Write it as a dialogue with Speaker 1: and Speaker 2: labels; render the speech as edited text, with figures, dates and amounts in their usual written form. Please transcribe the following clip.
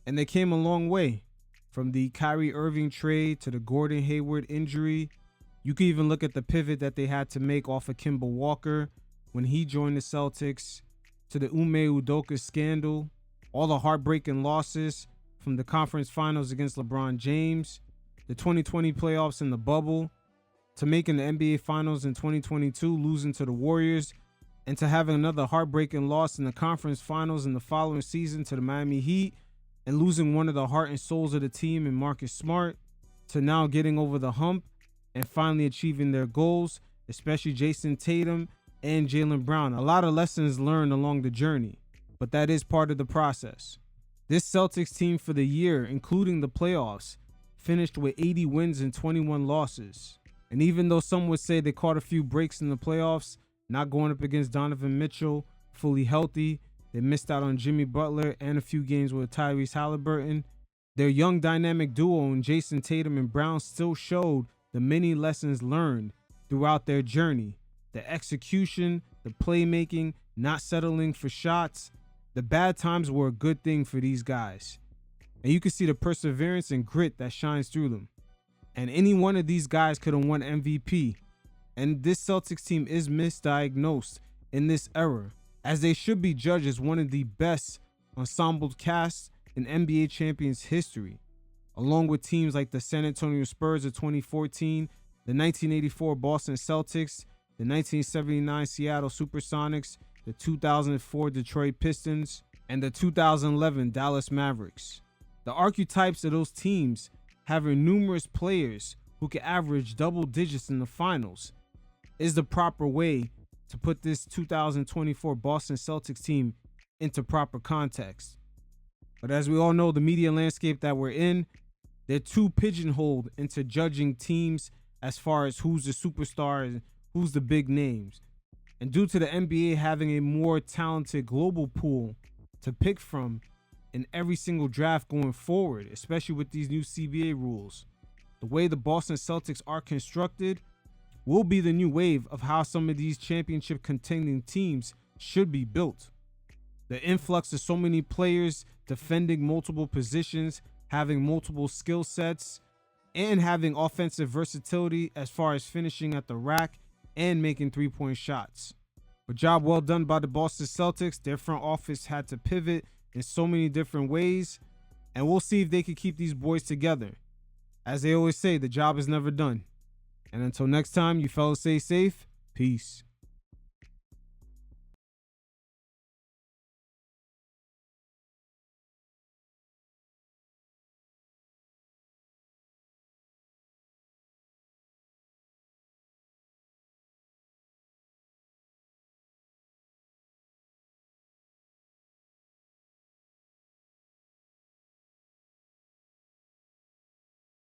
Speaker 1: And they came a long way. From the Kyrie Irving trade to the Gordon Hayward injury. You can even look at the pivot that they had to make off of Kemba Walker when he joined the Celtics, to the Ime Udoka scandal, all the heartbreaking losses from the conference finals against LeBron James, the 2020 playoffs in the bubble, to making the NBA finals in 2022, losing to the Warriors, and to having another heartbreaking loss in the conference finals in the following season to the Miami Heat, and losing one of the heart and souls of the team in Marcus Smart, to now getting over the hump and finally achieving their goals, especially Jason Tatum and Jaylen Brown. A lot of lessons learned along the journey, but that is part of the process. This Celtics team for the year, including the playoffs, finished with 80 wins and 21 losses. And even though some would say they caught a few breaks in the playoffs, not going up against Donovan Mitchell, fully healthy, they missed out on Jimmy Butler and a few games with Tyrese Halliburton, their young dynamic duo in Jason Tatum and Brown still showed the many lessons learned throughout their journey. The execution, the playmaking, not settling for shots. The bad times were a good thing for these guys. And you can see the perseverance and grit that shines through them. And any one of these guys could have won MVP. And this Celtics team is misdiagnosed in this era, as they should be judged as one of the best ensemble casts in NBA champions history, along with teams like the San Antonio Spurs of 2014, the 1984 Boston Celtics, the 1979 Seattle Supersonics, the 2004 Detroit Pistons, and the 2011 Dallas Mavericks. The archetypes of those teams, having numerous players who can average double digits in the finals, is the proper way to put this 2024 Boston Celtics team into proper context. But as we all know, the media landscape that we're in, they're too pigeonholed into judging teams as far as who's the superstar and who's the big names. And due to the NBA having a more talented global pool to pick from in every single draft going forward, especially with these new CBA rules, the way the Boston Celtics are constructed will be the new wave of how some of these championship contending teams should be built. The influx of so many players defending multiple positions, having multiple skill sets, and having offensive versatility as far as finishing at the rack and making three-point shots. A job well done by the Boston Celtics. Their front office had to pivot in so many different ways, and we'll see if they can keep these boys together. As they always say, the job is never done. And until next time, you fellas stay safe. Peace.